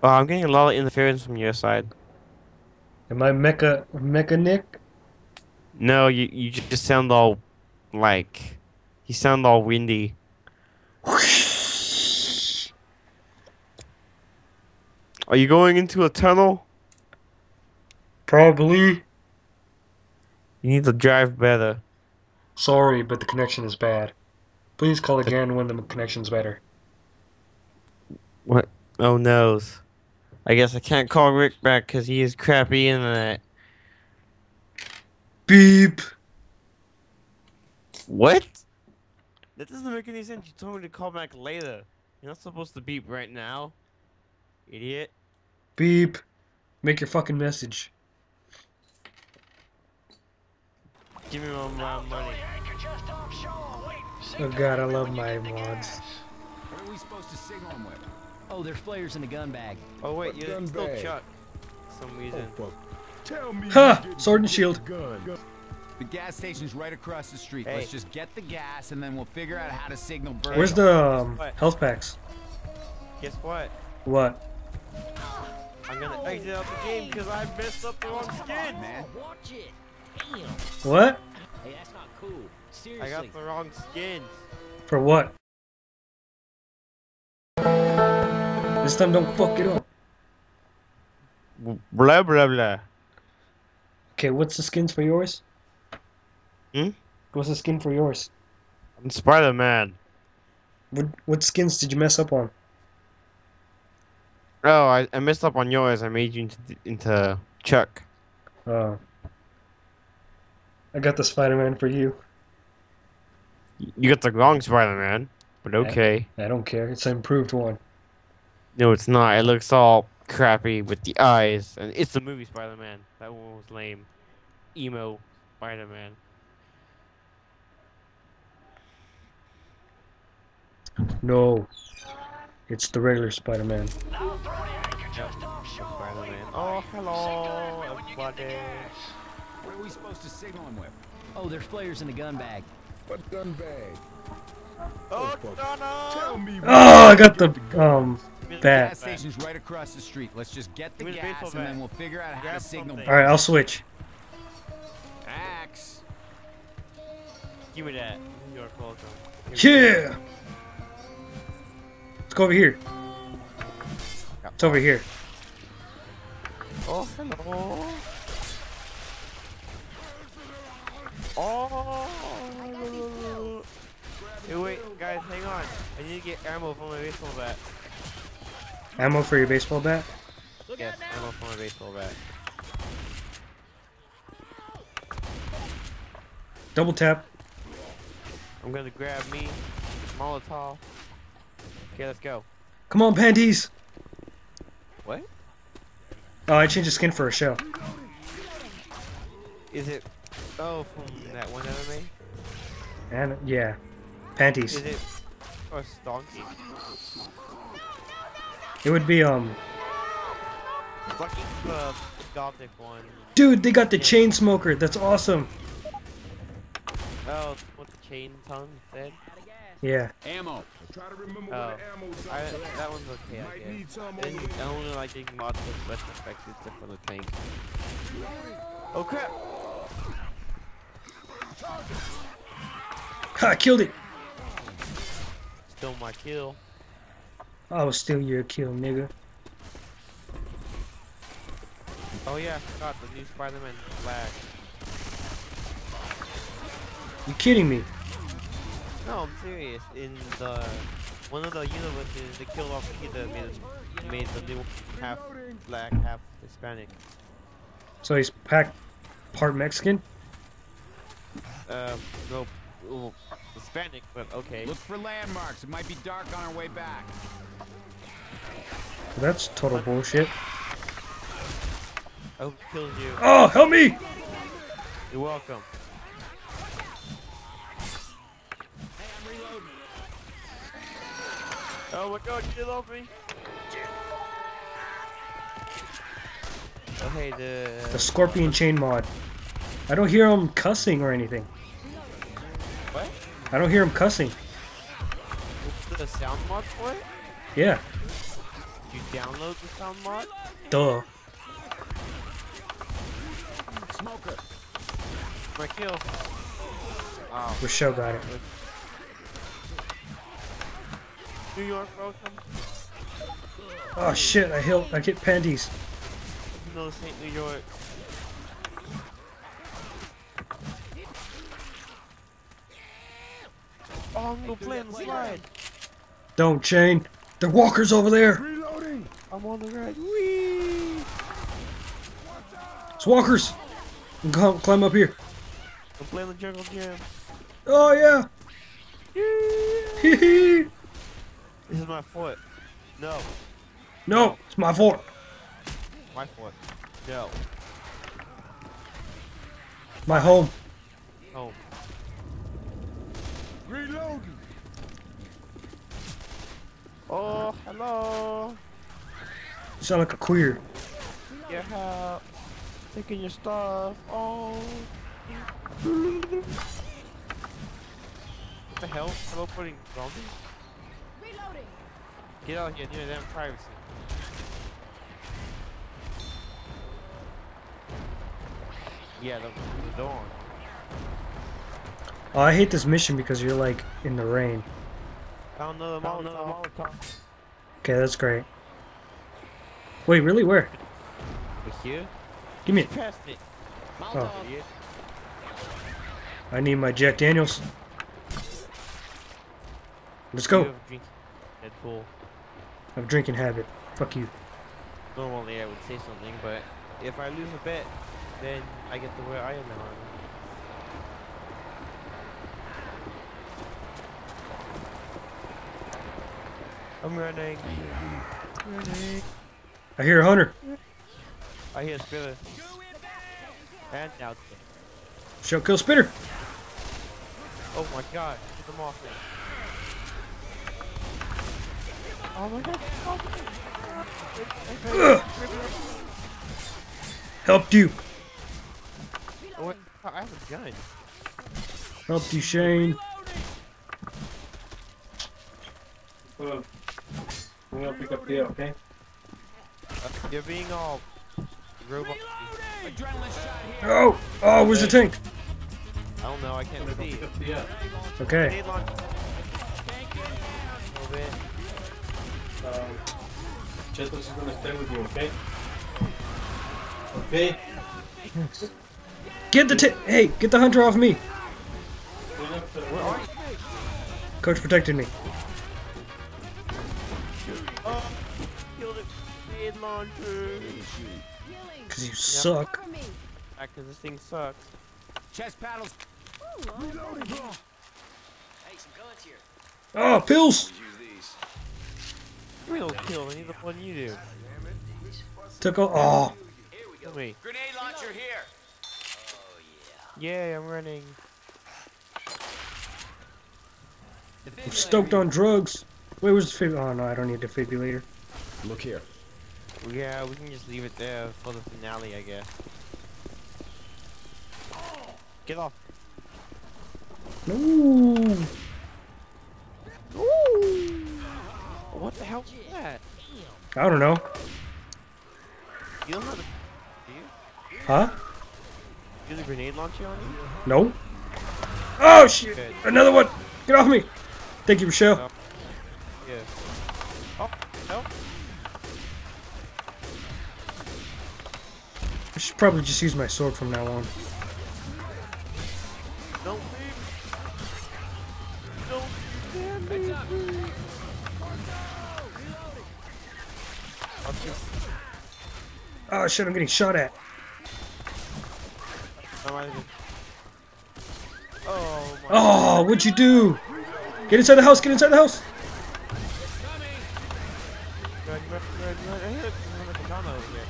Oh, I'm getting a lot of interference from your side. Am I Mecha Nick? No, you just sound all like you sound all windy. Are you going into a tunnel? Probably. You need to drive better. Sorry, but the connection is bad. Please call The, again when the connection's better. what? Oh no. I guess I can't call Rick back because he has crappy internet. Beep. What? That doesn't make any sense. You told me to call back later. You're not supposed to beep right now, idiot. Beep. Make your fucking message. Give me my money. Oh god, I love my mods. What are we supposed to signal them with? Oh, there's flares in the gun bag. Oh wait, What you're gun still bag? Chuck. For some reason. Tell me Ha! you didn't Sword and get shield. the gun. The gas station's right across the street. Hey. Let's just get the gas and then we'll figure out how to signal Virgil. Where's the What? health packs? Guess what? What? I'm gonna exit out the game because I messed up the wrong skin. Man. Watch it. Damn. What? Hey, that's not cool. I Seriously. got the wrong skins. For what? This time don't fuck it up. Blah blah blah. Okay, what's the skins for yours? Hmm? What's the skin for yours? I'm Spider-Man. What skins did you mess up on? Oh, I messed up on yours. I made you into Chuck. Uh, I got the Spider-Man for you. You got the wrong Spider-Man, but okay. I don't care. It's an improved one. No, it's not. It looks all crappy with the eyes, and it's the movie Spider-Man. That one was lame. Emo Spider-Man. No, it's the regular Spider-Man. Spider-Man. Oh, hello, everybody. What are we supposed to signal them with? Oh, there's flares in the gun bag. What gun bag? Oh, Tell no! me. Oh, I got the The bat. gas station's right across the street. Let's just get the Give me the gas baseball and bat. then we'll figure out how Grab to signal something. All right, I'll switch. Axe. Give me that. You're welcome. Yeah. Let's go over here. It's over here. Oh, hello. Oh. Hey, wait, guys, hang on. I need to get ammo for my baseball bat. Ammo for your baseball bat. Yes, ammo for my baseball bat. Double tap. I'm gonna grab me Molotov. Okay, let's go. Come on, panties. What? Oh, I changed the skin for a shell. Is it? Oh, from that one anime? And yeah, panties. Is it? Or Stonky? It would be Fucking the gothic one. Dude, they got the chain smoker. That's awesome. Oh, what the chain tongue said? Yeah. Ammo. Try to remember Oh, where the ammo's at. that one's okay, I Might guess. need some And over I only like getting mods with best effects except for the tank. Oh crap! Ha, I killed it. Still my kill. I was still your kill, nigga. Oh yeah, I forgot the new Spider-Man flag. You kidding me? No, I'm serious. In the one of the universes, they killed off Peter, made the new half black, half Hispanic. So he's part Mexican? No, well, Hispanic, but okay. Look for landmarks. It might be dark on our way back. That's total bullshit. I hope it kills you. Oh, help me! You're welcome. Oh my god, get off me! Oh hey, The Scorpion Chain mod. I don't hear him cussing or anything. what? I don't hear him cussing. What's the sound mod for it? Yeah. Did you download the sound mod? Duh. Smoker. My kill. Oh, Rochelle got it. New York, welcome. Oh shit, I get panties. No, this ain't New York. Oh, I'm gonna play on the slide. Don't, Shane. There are walkers over there. Reloading. I'm on the ride. Whee! It's walkers. You can climb up here. I'm playing the jungle gym. Oh yeah. Hee hee. This is my foot. No, No, it's my fault. my foot. No. My home. Oh, Reloading. oh, hello. You sound like a queer. Get help. Taking your stuff. Oh. What the hell? Hello, putting zombies? Reloading. Get out here, near damn privacy. Yeah, the door. Oh, I hate this mission because you're like in the rain. Found another Molotov. Okay, that's great. Wait, really? Where? Over here? Give me it. Past it. Oh, Idiot. I need my Jack Daniels. Let's You go. have a drink. Red Bull. I have a drinking habit. Fuck you. Normally I would say something, but if I lose a bet, then I get to wear Iron Man armor. I'm running. Running. I hear a hunter. I hear a spitter. And out there. Shell kill spitter. Oh my god, get them off me. Oh my god, Ugh. Helped you. oh, wait, I have a gun. Helped you, Shane. I'm gonna pick up the okay? You're being all robot. Adrenaline shot here. Oh! Oh, where's the tank? I don't know, I can't see. Pick up the Okay. Grenade launcher. A little bit. Chetos is gonna stay with you, okay? Okay? Get the Hey, get the hunter off me. Clean up the Where are you? Coach protected me. Oh, killed it. Grenade launcher. Cause you suck. Cover me. Cause this thing sucks. Chest paddles. Reloading. Hey, some guns here. Oh, pills! Give me no kills, I need the one you do. Took a. Oh. Kill me. Grenade launcher here. Yeah, I'm running. I'm stoked on drugs. Wait, where's the oh no, I don't need the defibrillator. Look here. Yeah, we can just leave it there for the finale, I guess. Get off. No. What the hell was that? I don't know. You don't have the... Do you? Huh? You have the grenade launcher on you? No. Oh shit! Good. Another one! Get off me! Thank you, Rochelle. No. Yeah. Oh, no. I should probably just use my sword from now on. Don't leave. Don't stand Heads me. up. I'll just... Oh shit! I'm getting shot at. I might have... Oh my... Oh, what'd you do? Get inside the house! Get inside the house! Run, run, run, run. I hear a katana over here.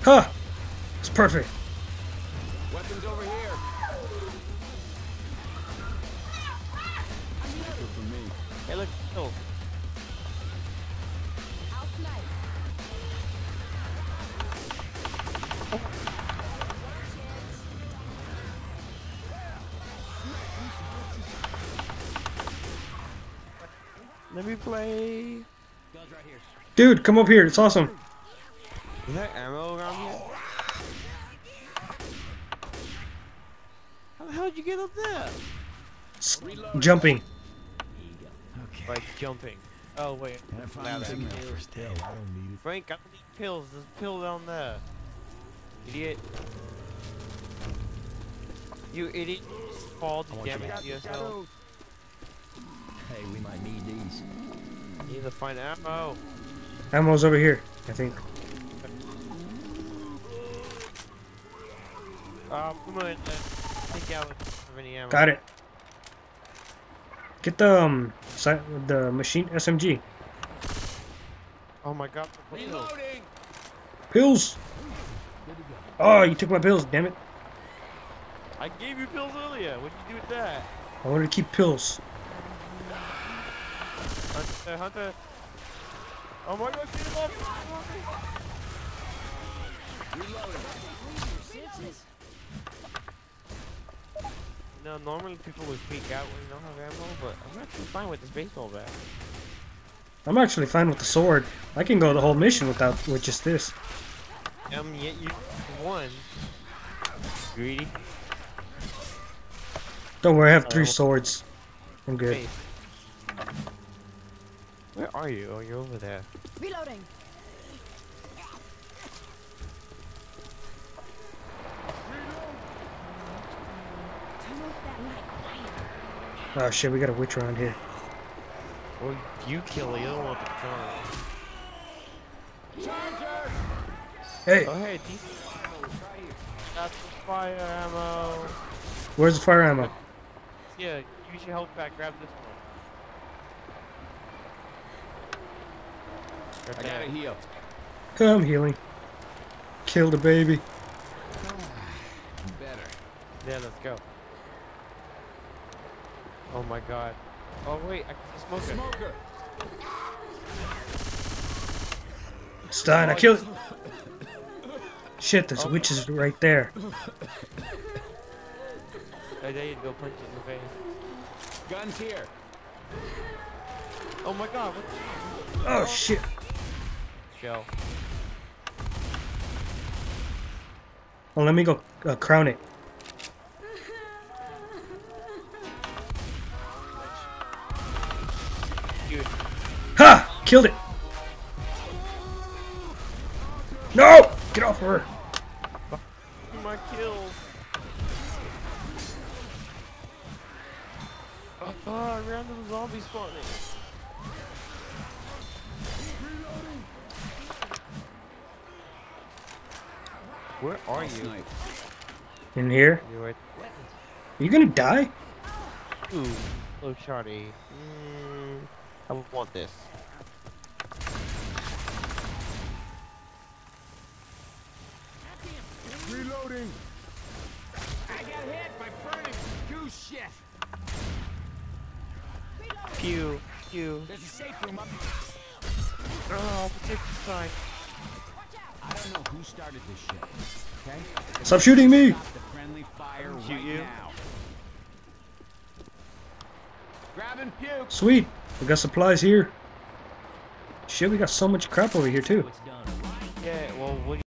Huh! It's perfect. Weapons over here. Good for me. Hey, look, kill. I'll snipe. Let me play. Guns right here. Dude, come up here. It's awesome. Is there ammo around here? How the hell did you get up there? Jumping. Okay. Like jumping. Oh wait. Can I find Now something that- else? Hell, I don't need it. Frank, I don't need pills. There's a pill down there. Idiot. You idiot. You just fall to damage yourself. Hey, we might need these. You need to find ammo. Ammo's over here, I think. Come on. Take out if any ammo. Got it. Get the the machine SMG. Oh my god. Reloading. Pills. Oh, you took my pills. Damn it. I gave you pills earlier. What'd you do with that? I wanted to keep pills. Hunter, Hunter. Oh my god, get him up! No, normally people would freak out when you don't have ammo, but I'm actually fine with this baseball bat. I'm actually fine with the sword. I can go the whole mission with just this. Yet you won. Greedy. Don't worry, I have 3 swords. I'm good. Face. Where are you? Oh, you're over there. Reloading. Turn off that light quiet. Oh shit, we got a witch around here. Well, you kill it. You don't want the gun. Hey, Oh, hey, that's the fire ammo. where's the fire ammo? Yeah, use your health pack. Grab this one. I gotta heal. I'm healing. Killed a baby. Better. Yeah, let's go. Oh my god. Oh wait, I can smoke it. Smoker. Stein, I killed. Shit, there's witches right there. I dare you to go punch it in the face. Guns here. Oh my god, what Oh shit. the shell? Well, let me go crown it. Dude, Ha! Killed it. No! Get off her. my kills. Oh, random zombie spawning. Where are you? Snipe. In here. You're right. Are you gonna die? Ooh, low shardy. I want this. Reloading. I got hit by burning goose shit. Pew, pew. There's a safe room up. Oh, protect the side. I don't know who started this shit. Okay? Stop shooting me! Stop the friendly fire Shoot right you. now. Grabbing puke. Sweet. We got supplies here. Shit, we got so much crap over here too. It's done.